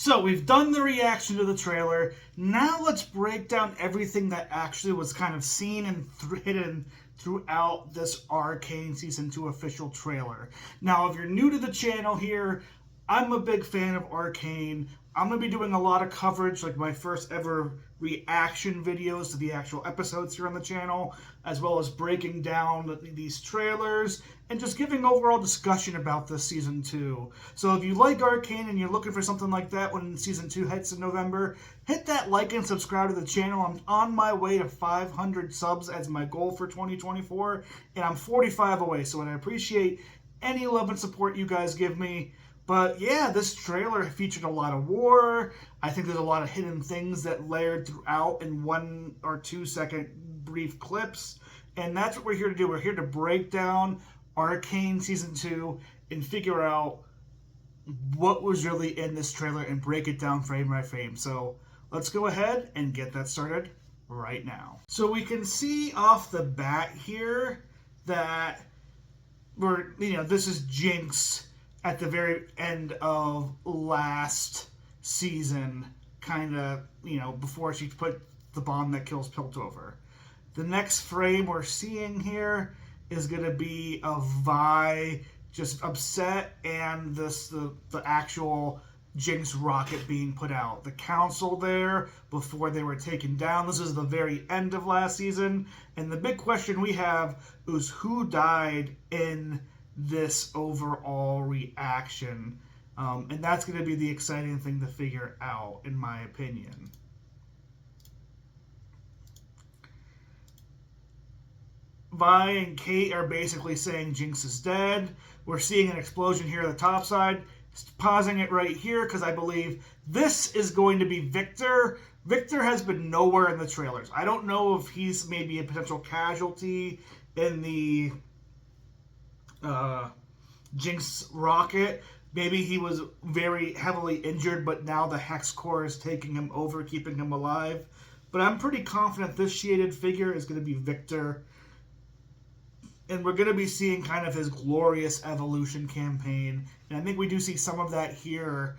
So we've done the reaction to the trailer. Now let's break down everything that actually was kind of seen and hidden throughout this Arcane Season 2 official trailer. Now, if you're new to the channel here, I'm a big fan of Arcane. I'm going to be doing a lot of coverage, like my first ever reaction videos to the actual episodes here on the channel, as well as breaking down these trailers and just giving overall discussion about this Season 2. So if you like Arcane and you're looking for something like that when Season 2 hits in November, hit that like and subscribe to the channel. I'm on my way to 500 subs as my goal for 2024, and I'm 45 away, so I appreciate any love and support you guys give me. But yeah, this trailer featured a lot of war. I think there's a lot of hidden things that layered throughout in 1 or 2 second brief clips. And that's what we're here to do. We're here to break down Arcane Season 2 and figure out what was really in this trailer and break it down frame by frame. So let's go ahead and get that started right now. So we can see off the bat here that this is Jayce at the very end of last season, kind of, before she put the bomb that kills Piltover. The next frame we're seeing here is going to be of Vi just upset and the actual Jayce rocket being put out. The council there before they were taken down. This is the very end of last season. And the big question we have is who died in this overall reaction, and that's going to be the exciting thing to figure out, in my opinion. Vi and Kate are basically saying Jayce is dead. We're seeing an explosion here at the top side. Pausing it right here because I believe this is going to be Viktor. Viktor has been nowhere in the trailers. I don't know if he's maybe a potential casualty in the Jayce rocket. Maybe he was very heavily injured, but now the Hex Core is taking him over, keeping him alive. But I'm pretty confident this shaded figure is going to be Viktor. And we're going to be seeing kind of his glorious evolution campaign. And I think we do see some of that here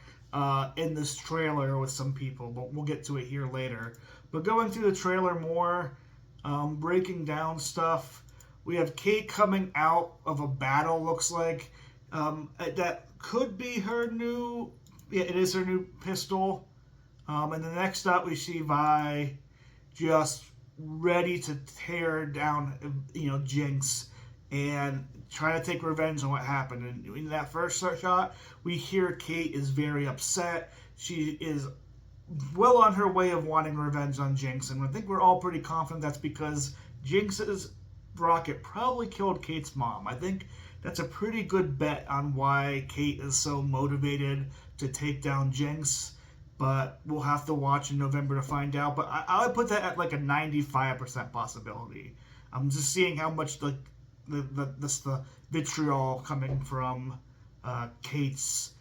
in this trailer with some people, but we'll get to it here later. But going through the trailer more, breaking down stuff. We have Kate coming out of a battle, looks like. That could be her new... Yeah, it is her new pistol. And the next up, we see Vi just ready to tear down, Jayce and try to take revenge on what happened. And in that first shot, we hear Kate is very upset. She is well on her way of wanting revenge on Jayce. And I think we're all pretty confident that's because Jynx's rocket probably killed Kate's mom. I think that's a pretty good bet on why Kate is so motivated to take down Jayce, but we'll have to watch in November to find out. But I would put that at like a 95% possibility. I'm just seeing how much the vitriol coming from Kate's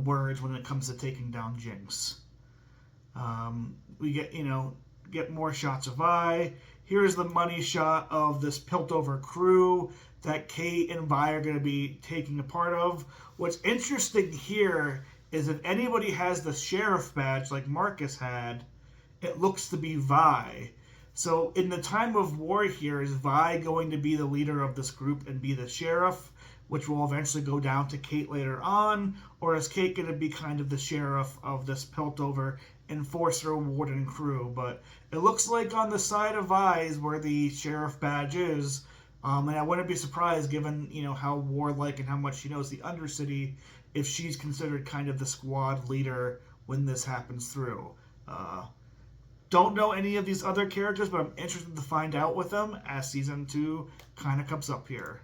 words when it comes to taking down Jayce. We get more shots of Vi. Here's the money shot of this Piltover crew that Kate and Vi are going to be taking a part of. What's interesting here is if anybody has the sheriff badge like Marcus had, it looks to be Vi. So in the time of war here, is Vi going to be the leader of this group and be the sheriff, which will eventually go down to Kate later on? Or is Kate going to be kind of the sheriff of this Piltover enforcer, warden crew? But it looks like on the side of Vi is where the sheriff badge is. And I wouldn't be surprised, given how warlike and how much she knows the Undercity, if she's considered kind of the squad leader when this happens through. Don't know any of these other characters, but I'm interested to find out with them as Season 2 kind of comes up here.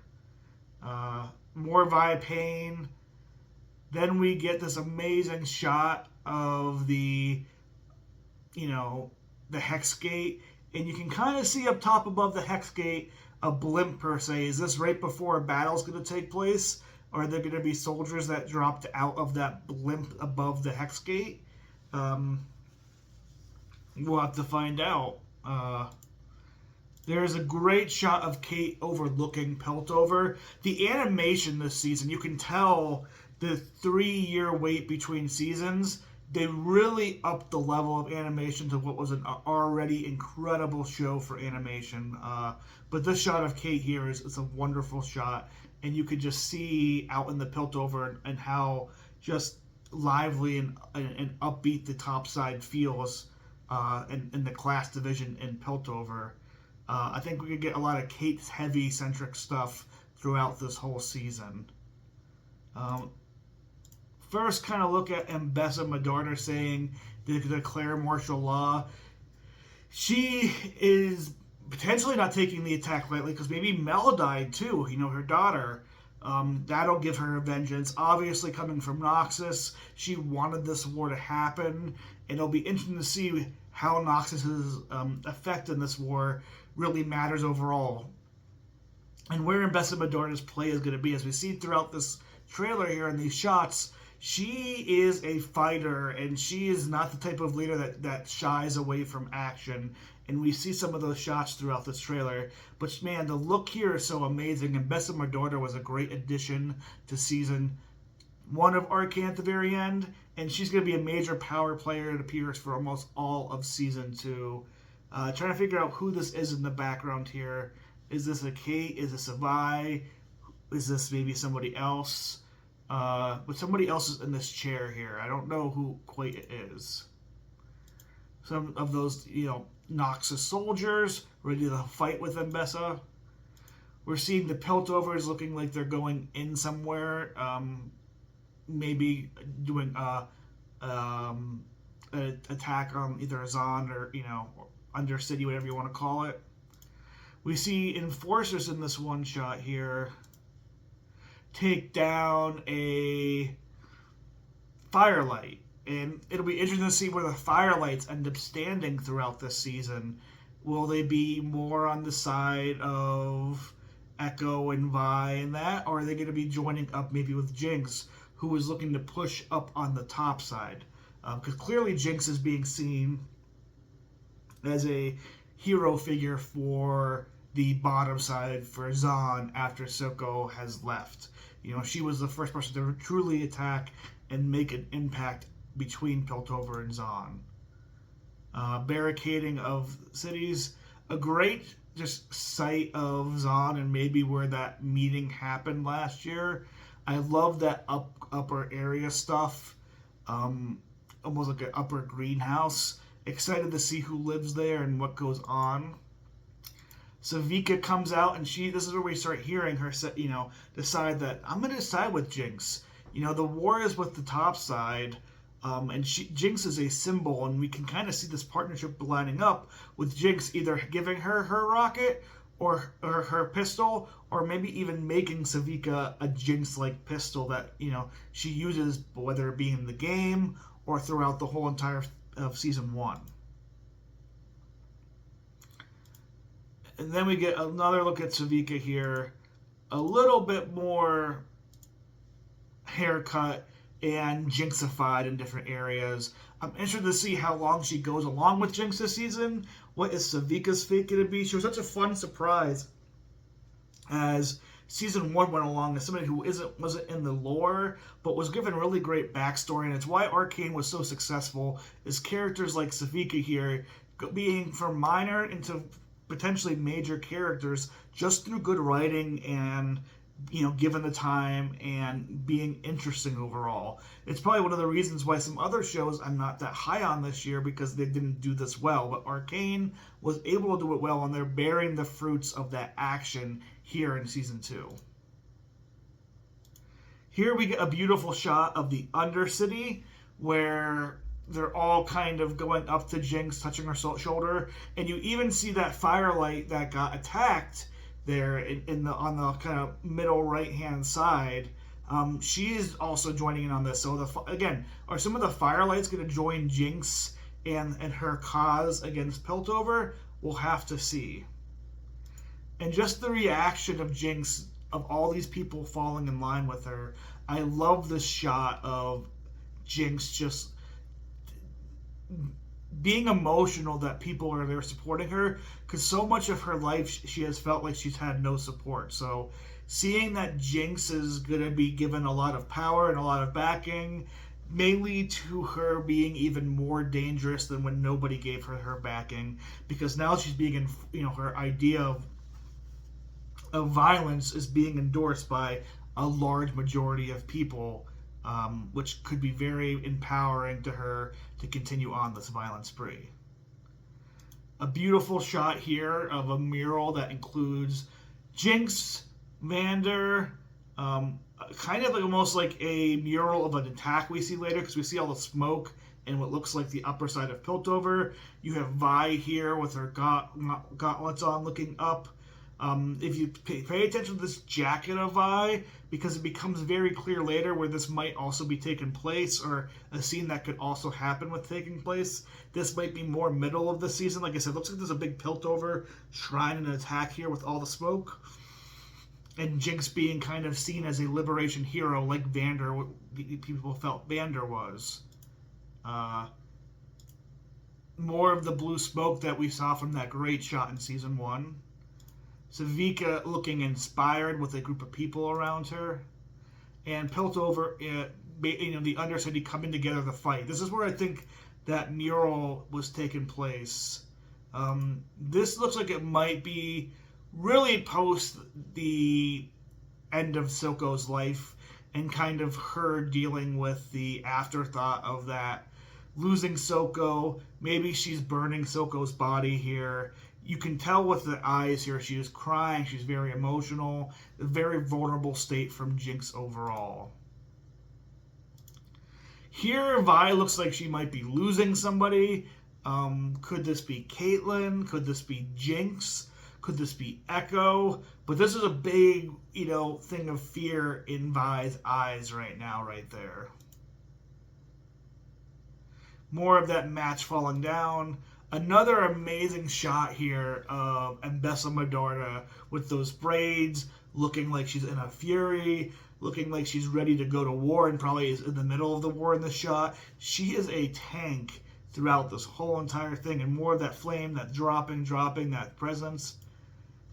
More Vi pain. Then we get this amazing shot of the Hex Gate, and you can kind of see up top above the Hex Gate a blimp per se. Is this right before a battle's going to take place? Or are there going to be soldiers that dropped out of that blimp above the Hex Gate? We'll have to find out. There's a great shot of Kate overlooking Piltover. The animation this season, you can tell the 3-year wait between seasons they really upped the level of animation to what was an already incredible show for animation. But this shot of Kate here is a wonderful shot, and you could just see out in the Piltover and how just lively and upbeat the top side feels in the class division in Piltover. I think we could get a lot of Kate's heavy centric stuff throughout this whole season. First, kind of look at Mbessa Madorna saying they could declare martial law. She is potentially not taking the attack lightly because maybe Mel died too, her daughter. That'll give her vengeance. Obviously, coming from Noxus, she wanted this war to happen, and it'll be interesting to see how Noxus's effect in this war really matters overall, and where Mbessa Madorna's play is going to be. As we see throughout this trailer here in these shots, she is a fighter, and she is not the type of leader that shies away from action. And we see some of those shots throughout this trailer. But man, the look here is so amazing. And Mbessa Madorna was a great addition to Season 1 of Arcane at the very end. And she's going to be a major power player, it appears, for almost all of Season 2. Trying to figure out who this is in the background here. Is this a Kate? Is this a Vi? Is this maybe somebody else? But somebody else is in this chair here. I don't know who quite it is. Some of those, Noxus soldiers ready to fight with Mbessa. We're seeing the Piltovers looking like they're going in somewhere. Maybe doing an attack on either Zon or, Undercity, whatever you want to call it. We see Enforcers in this one shot here take down a Firelight. And it'll be interesting to see where the Firelights end up standing throughout this season. Will they be more on the side of Echo and Vi and that? Or are they going to be joining up maybe with Jinx, who is looking to push up on the top side? Because clearly Jinx is being seen as a hero figure for the bottom side for Zon after Silco has left. She was the first person to truly attack and make an impact between Piltover and Zon. Barricading of cities, a great just sight of Zon and maybe where that meeting happened last year. I love that upper area stuff, almost like an upper greenhouse. Excited to see who lives there and what goes on. Savika comes out, and this is where we start hearing her, decide that I'm going to side with Jinx. The war is with the top side, and Jinx is a symbol, and we can kind of see this partnership lining up with Jinx either giving her rocket or her pistol, or maybe even making Savika a Jinx-like pistol that, she uses, whether it be in the game or throughout the whole entire of Season 1. And then we get another look at Savika here. A little bit more haircut and Jinxified in different areas. I'm interested to see how long she goes along with Jinx this season. What is Savika's fate going to be? She was such a fun surprise as Season 1 went along as somebody who wasn't in the lore, but was given really great backstory. And it's why Arcane was so successful, is characters like Savika here being from minor into potentially major characters just through good writing and, given the time and being interesting overall. It's probably one of the reasons why some other shows I'm not that high on this year, because they didn't do this well. But Arcane was able to do it well, and they're bearing the fruits of that action here in Season 2. Here we get a beautiful shot of the Undercity, where they're all kind of going up to Jinx, touching her shoulder, and you even see that Firelight that got attacked there on the kind of middle right-hand side. She is also joining in on this. So again, are some of the Firelights going to join Jinx and her cause against Piltover? We'll have to see. And just the reaction of Jinx, of all these people falling in line with her. I love this shot of Jinx just being emotional that people are there supporting her, because so much of her life she has felt like she's had no support. So seeing that Jinx is going to be given a lot of power and a lot of backing, may lead to her being even more dangerous than when nobody gave her backing, because now she's being, her idea of violence is being endorsed by a large majority of people, which could be very empowering to her to continue on this violent spree. A beautiful shot here of a mural that includes Jayce, Vander, kind of like almost like a mural of an attack we see later, because we see all the smoke and what looks like the upper side of Piltover. You have Vi here with her gauntlets on looking up. If you pay attention to this jacket of Vi, because it becomes very clear later where this might also be taking place, or a scene that could also happen with taking place. This might be more middle of the season. Like I said, looks like there's a big Piltover shrine and attack here with all the smoke. And Jayce being kind of seen as a liberation hero like Vander, people felt Vander was. More of the blue smoke that we saw from that great shot in Season 1. Savika looking inspired with a group of people around her. And Piltover, the Undercity coming together to fight. This is where I think that mural was taking place. This looks like it might be really post the end of Silco's life, and kind of her dealing with the afterthought of that, losing Silco. Maybe she's burning Silco's body here. You can tell with the eyes here, she is crying, she's very emotional, a very vulnerable state from Jayce overall. Here, Vi looks like she might be losing somebody. Could this be Caitlyn? Could this be Jayce? Could this be Echo? But this is a big, thing of fear in Vi's eyes right now, right there. More of that match falling down. Another amazing shot here of Mbessa Medarda with those braids, looking like she's in a fury, looking like she's ready to go to war, and probably is in the middle of the war in the shot. She is a tank throughout this whole entire thing, and more of that flame, that dropping, that presence.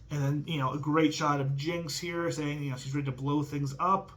And then, a great shot of Jayce here saying, she's ready to blow things up.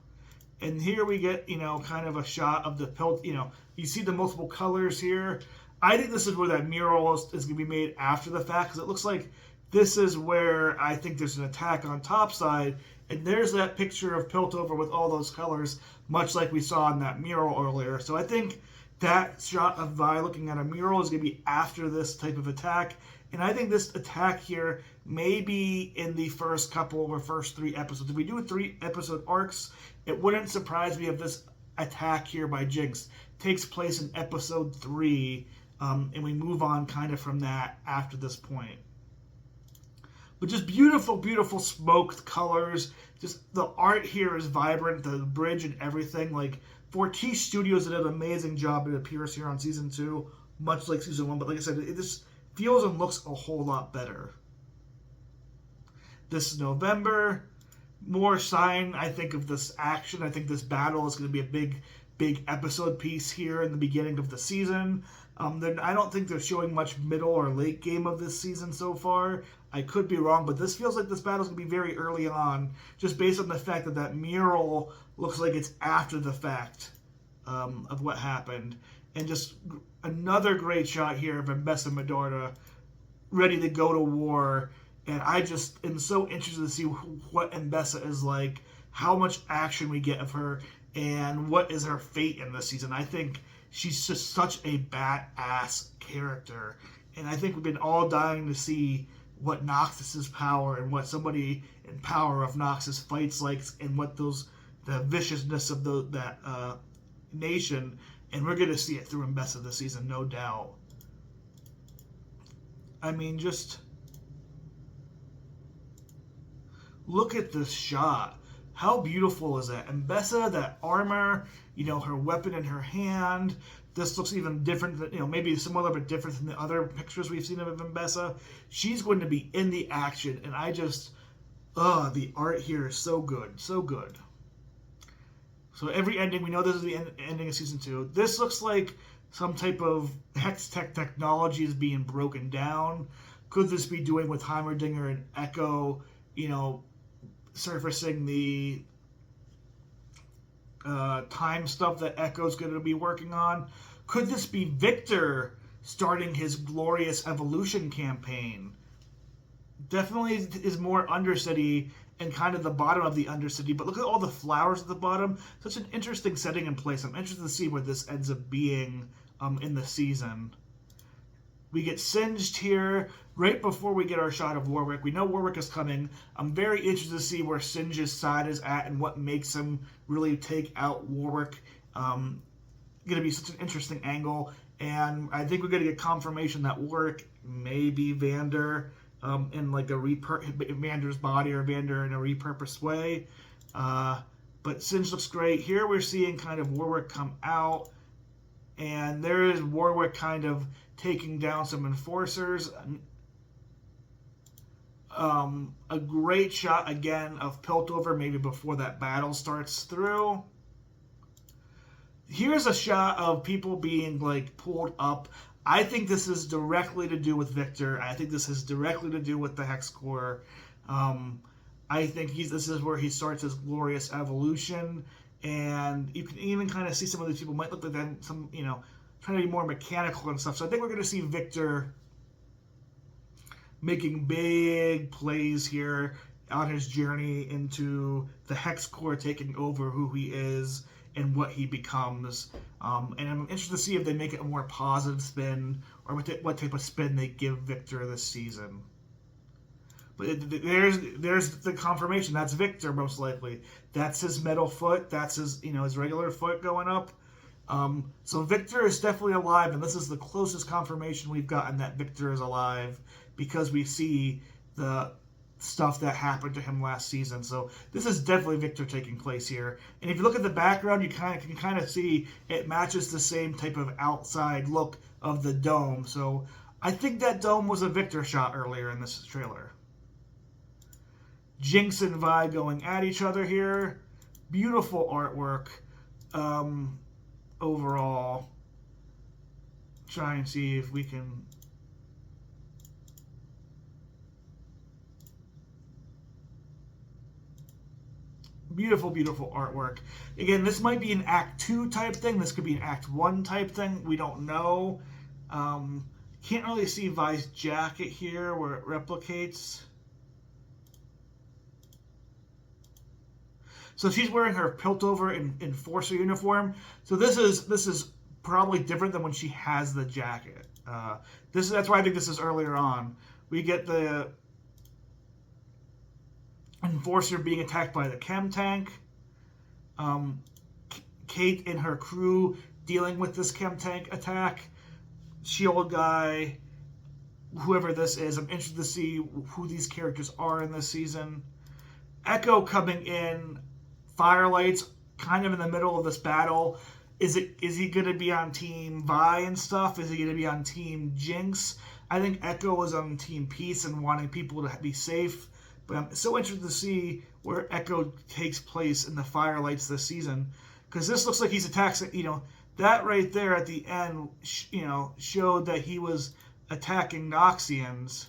And here we get, kind of a shot of the pelt. You see the multiple colors here. I think this is where that mural is going to be made after the fact, because it looks like this is where I think there's an attack on topside, and there's that picture of Piltover with all those colors, much like we saw in that mural earlier. So I think that shot of Vi looking at a mural is going to be after this type of attack, and I think this attack here may be in the first 3 episodes. If we do 3 episode arcs, it wouldn't surprise me if this attack here by Jayce takes place in episode 3, and we move on kind of from that after this point. But just beautiful, beautiful smoked colors. Just the art here is vibrant, the bridge and everything. Like, Fortiche Studios did an amazing job. It appears here on Season 2, much like Season 1. But like I said, it just feels and looks a whole lot better. This is November. More sign, I think, of this action. I think this battle is going to be a big episode piece here in the beginning of the season. I don't think they're showing much middle or late game of this season so far. I could be wrong, but this feels like this battle is going to be very early on, just based on the fact that that mural looks like it's after the fact of what happened. And just another great shot here of Mbessa Medarda ready to go to war. And I just am so interested to see what Mbessa is like, how much action we get of her, and what is her fate in this season. I think she's just such a badass character. And I think we've been all dying to see what Noxus's power and what somebody in power of Noxus fights like, and what the viciousness of that nation. And we're going to see it through Mbessa this season, no doubt. I mean, just look at this shot. How beautiful is that? Mbessa, that armor, her weapon in her hand. This looks even different than, maybe similar but different than the other pictures we've seen of Mbessa. She's going to be in the action, and the art here is so good, so good. So every ending, we know this is the ending of Season 2. This looks like some type of hex tech technology is being broken down. Could this be doing with Heimerdinger and Echo, surfacing the time stuff that Echo's going to be working on. Could this be Viktor starting his Glorious Evolution campaign? Definitely is more Undercity and kind of the bottom of the Undercity, but look at all the flowers at the bottom. Such an interesting setting and place. I'm interested to see where this ends up being in the season. We get singed here right before we get our shot of Warwick. We know Warwick is coming. I'm very interested to see where Singe's side is at and what makes him really take out Warwick. Going to be such an interesting angle, and I think we're going to get confirmation that Warwick may be Vander in like Vander's body, or Vander in a repurposed way. But Singe looks great. Here we're seeing kind of Warwick come out, and there is Warwick kind of taking down some enforcers. A great shot again of Piltover, maybe before that battle starts through. Here's a shot of people being like pulled up. I think this is directly to do with Viktor. I think this is directly to do with the Hex Core. I think this is where he starts his Glorious Evolution, and you can even kind of see some of these people might look like them, some, you know, trying to be more mechanical and stuff. So I think we're going to see Viktor making big plays here on his journey into the Hex Core taking over who he is and what he becomes. And I'm interested to see if they make it a more positive spin, or what type of spin they give Viktor this season. But there's the confirmation. That's Viktor, most likely. That's his metal foot. That's his, you know, his regular foot going up. So Viktor is definitely alive, and this is the closest confirmation we've gotten that Viktor is alive, because we see the stuff that happened to him last season. So this is definitely Viktor taking place here. And if you look at the background, you can kind of see it matches the same type of outside look of the dome. So I think that dome was a Viktor shot earlier in this trailer. Jayce and Vi going at each other here. Beautiful artwork. Overall, try and see if we can. Beautiful, beautiful artwork. Again, this might be an Act 2 type thing. This could be an Act 1 type thing. We don't know. Can't really see Vi's jacket here where it replicates. So she's wearing her Piltover Enforcer uniform. So this is probably different than when she has the jacket. That's why I think this is earlier on. We get the Enforcer being attacked by the chem tank. Kate and her crew dealing with this chem tank attack. Shield guy, whoever this is, I'm interested to see who these characters are in this season. Echo coming in. Firelights kind of in the middle of this battle. Is he going to be on Team Vi and stuff? Is he going to be on Team Jinx? I think Echo is on Team Peace and wanting people to be safe. But I'm so interested to see where Echo takes place in the Firelights this season, because this looks like he's attacking. You know, that right there at the end, you know, showed that he was attacking Noxians.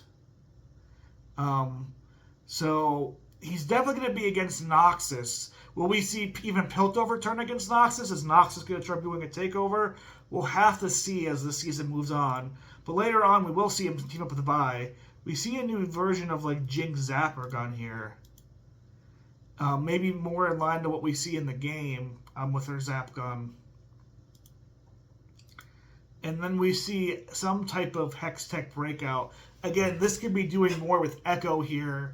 So he's definitely going to be against Noxus. Will we see even Piltover turn against Noxus? Is Noxus going to try doing a takeover? We'll have to see as the season moves on. But later on, we will see him team up with Vi. We see a new version of like Jinx Zapper gun here. Maybe more in line to what we see in the game with her Zap gun. And then we see some type of Hex Tech breakout. Again, this could be doing more with Echo here.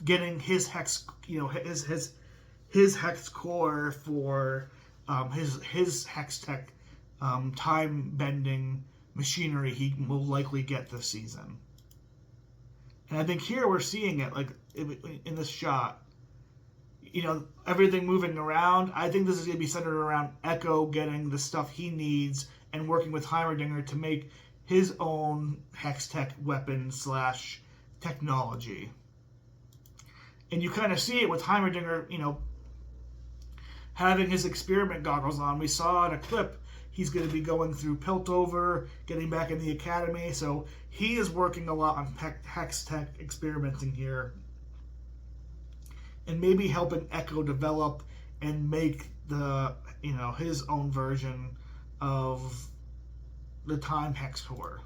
Getting his Hex, you know, his Hex Core for his Hex Tech time bending machinery he will likely get this season. And I think here we're seeing it like in this shot. You know, everything moving around. I think this is going to be centered around Echo getting the stuff he needs and working with Heimerdinger to make his own Hex Tech weapon / technology. And you kind of see it with Heimerdinger, you know, having his experiment goggles on. We saw in a clip he's going to be going through Piltover, getting back in the academy. So he is working a lot on Hex Tech experimenting here. And maybe helping Echo develop and make the his own version of the Time Hex Core.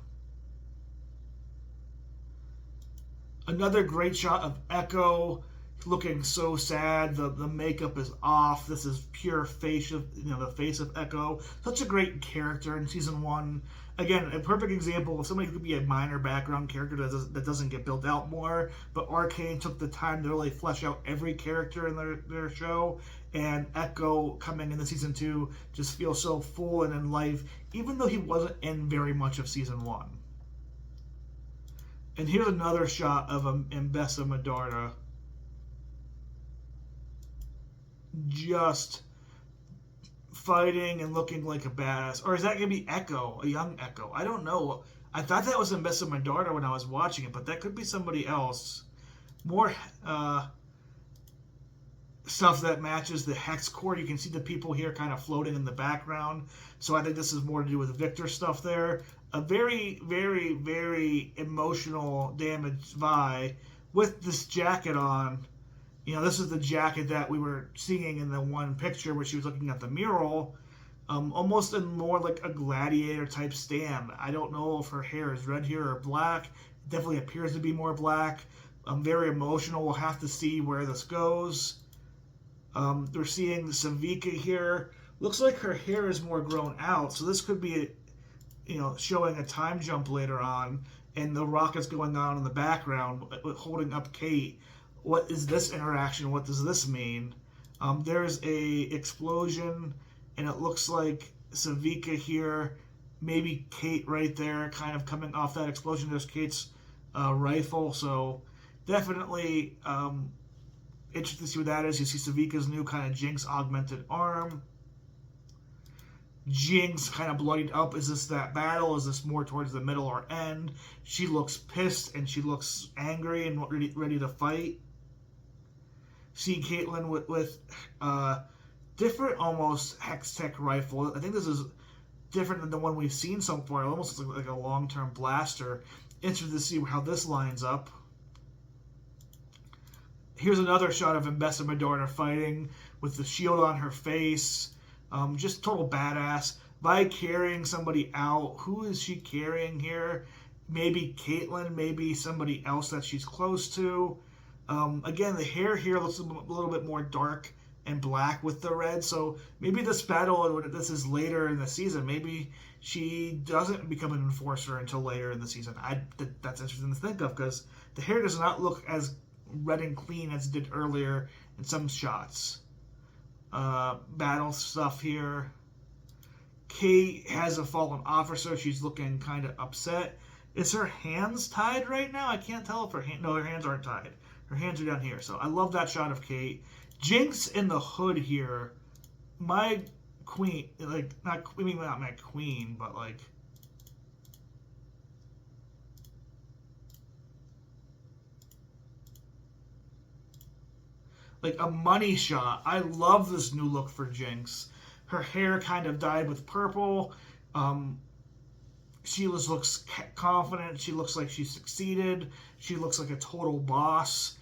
Another great shot of Echo looking so sad. The makeup is off. This is pure face of the face of Echo. Such a great character in season 1. Again, a perfect example of somebody who could be a minor background character that doesn't get built out more. But Arcane took the time to really flesh out every character in their show. And Echo coming into season 2 just feels so full and in life, even though he wasn't in very much of season 1. And here's another shot of Mbessa Medarda. Just fighting and looking like a badass. Or is that going to be Echo, a young Echo? I don't know. I thought that was Mbessa Medarda when I was watching it, but that could be somebody else. More stuff that matches the Hex Core. You can see the people here kind of floating in the background. So I think this is more to do with Viktor stuff there. A very, very, very emotional, damaged Vi with this jacket on. This is the jacket that we were seeing in the one picture where she was looking at the mural. Almost in more like a gladiator type stand. I don't know if her hair is red here or black. It definitely appears to be more black. Very emotional. We'll have to see where this goes. We're seeing Savika here. Looks like her hair is more grown out, so this could be showing a time jump later on, and the rockets going on in the background holding up Kate. What is this interaction? What does this mean? There's a explosion, and it looks like Savika here, maybe Kate right there, kind of coming off that explosion. There's Kate's rifle, so definitely interested to see what that is. You see Savika's new kind of Jayce augmented arm. Jayce kind of bloodied up. Is this that battle? Is this more towards the middle or end? She looks pissed and she looks angry and ready to fight. See Caitlyn with different almost Hex Tech rifle. I think this is different than the one we've seen so far. It almost looks like a long-term blaster. Interested to see how this lines up. Here's another shot of Mbessa Medarda fighting with the shield on her face. Just total badass. Vi carrying somebody out. Who is she carrying here? Maybe Caitlyn, maybe somebody else that she's close to. Again, the hair here looks a little bit more dark and black with the red. So maybe this battle, this is later in the season. Maybe she doesn't become an enforcer until later in the season. That's interesting to think of because the hair does not look as red and clean as it did earlier in some shots. Battle stuff here. Kate has a fallen officer. She's looking kind of upset. Is her hands tied right now? I can't tell if her hands aren't tied. Her hands are down here. So I love that shot of Kate. Jayce in the hood here. My queen, not my queen, but a money shot. I love this new look for Jayce. Her hair kind of dyed with purple. She looks confident. She looks like she succeeded. She looks like a total boss.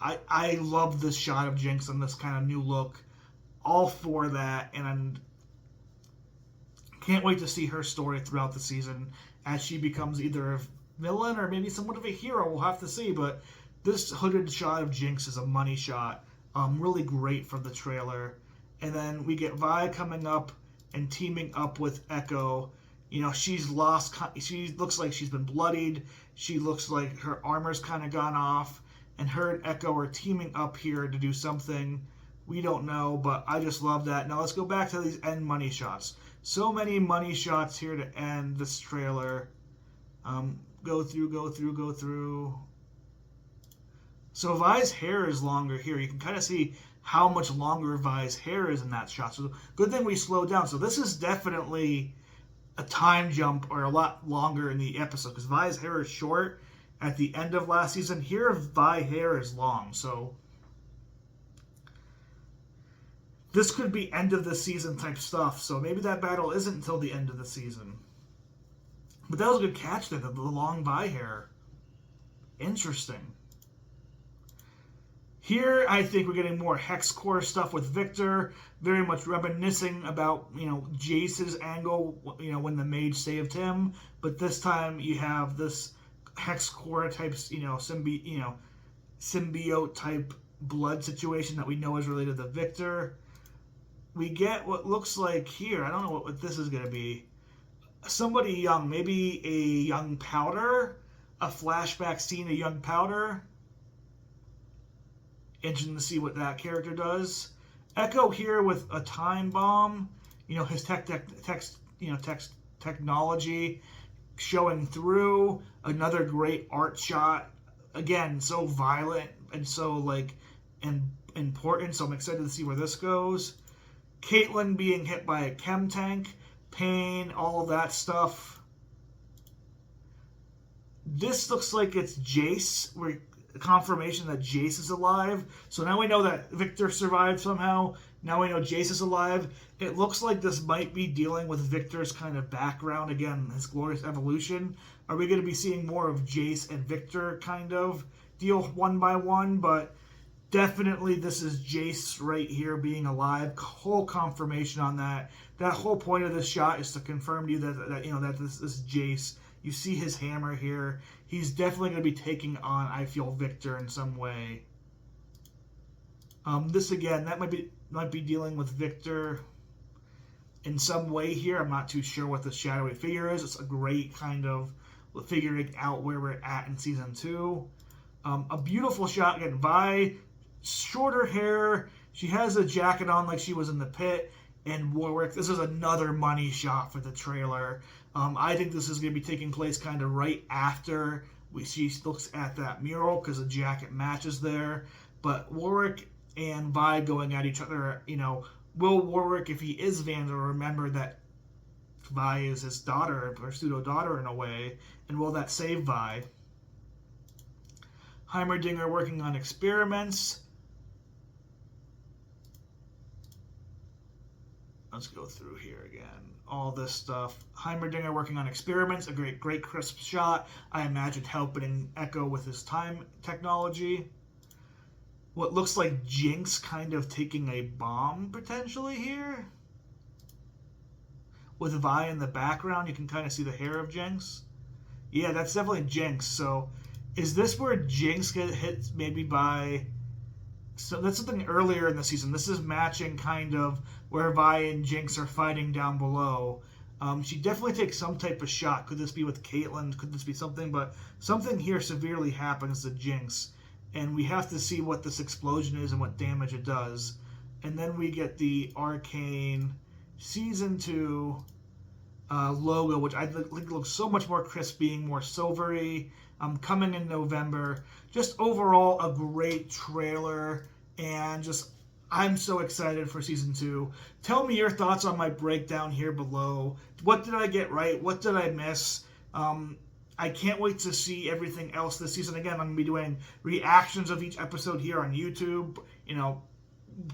I love this shot of Jayce and this kind of new look. All for that, and can't wait to see her story throughout the season as she becomes either a villain or maybe somewhat of a hero. We'll have to see, but this hooded shot of Jayce is a money shot. Really great for the trailer. And then we get Vi coming up and teaming up with Echo. She's lost. She looks like she's been bloodied. She looks like her armor's kind of gone off. And her and Echo are teaming up here to do something. We don't know, but I just love that. Now let's go back to these end money shots. So many money shots here to end this trailer. Go through. So Vi's hair is longer here. You can kind of see how much longer Vi's hair is in that shot. So good thing we slowed down. So this is definitely a time jump or a lot longer in the episode because Vi's hair is short at the end of last season. Here Vi hair is long. So this could be end of the season type stuff. So maybe that battle isn't until the end of the season. But that was a good catch there, the long Vi hair. Interesting. Here, I think we're getting more hex core stuff with Viktor, very much reminiscing about, Jayce's angle, when the mage saved him. But this time you have this hex core type, symbiote type blood situation that we know is related to Viktor. We get what looks like here, I don't know what this is going to be. Somebody young, maybe a young Powder, a flashback scene of young Powder. Interesting to see what that character does. Echo here with a time bomb. His technology showing through. Another great art shot. Again, so violent and so important. So I'm excited to see where this goes. Caitlyn being hit by a chem tank. Pain, all of that stuff. This looks like it's Jayce. Confirmation that Jayce is alive. So now we know that Viktor survived somehow. Now we know Jayce is alive. It looks like this might be dealing with Viktor's kind of background again, his glorious evolution. Are we going to be seeing more of Jayce and Viktor kind of deal one by one? But definitely this is Jayce right here being alive. Whole confirmation on that. That whole point of this shot is to confirm to you that this is Jayce. You see his hammer here. He's definitely going to be taking on, I feel, Viktor in some way. This again, that might be dealing with Viktor in some way here. I'm not too sure what the shadowy figure is. It's a great kind of figuring out where we're at in season 2. A beautiful shot again. Vi, shorter hair. She has a jacket on like she was in the pit. And Warwick, this is another money shot for the trailer. I think this is going to be taking place kind of right after she looks at that mural because the jacket matches there. But Warwick and Vi going at each other, will Warwick, if he is Vandal, remember that Vi is his daughter, or pseudo-daughter in a way, and will that save Vi? Heimerdinger working on experiments. Let's go through here again. All this stuff. Heimerdinger working on experiments. A great crisp shot. I imagine helping Echo with his time technology. What looks like Jinx kind of taking a bomb potentially here. With Vi in the background, you can kind of see the hair of Jinx. Yeah, that's definitely Jinx. So is this where Jinx gets hit maybe by... So that's something earlier in the season. This is matching kind of where Vi and Jinx are fighting down below. She definitely takes some type of shot. Could this be with Caitlyn? Could this be something? But something here severely happens to Jinx. And we have to see what this explosion is and what damage it does. And then we get the Arcane Season 2 logo, which I think looks so much more crisp, being more silvery. Coming in November. Just overall a great trailer, and just I'm so excited for season 2. Tell me your thoughts on my breakdown here below. What did I get right? What did I miss? I can't wait to see everything else this season. Again, I'm going to be doing reactions of each episode here on YouTube,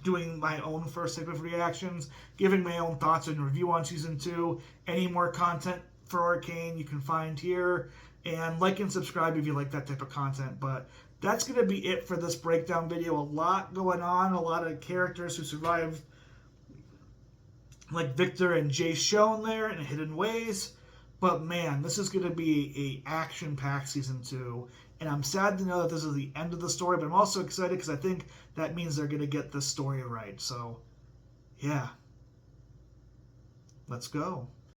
doing my own first type of reactions, giving my own thoughts and review on season 2. Any more content for Arcane you can find here. And like and subscribe if you like that type of content. But that's going to be it for this breakdown video. A lot going on. A lot of characters who survived, like Viktor and Jayce shown there in hidden ways. But man, this is going to be a action-packed season 2. And I'm sad to know that this is the end of the story. But I'm also excited because I think that means they're going to get this story right. So, yeah. Let's go.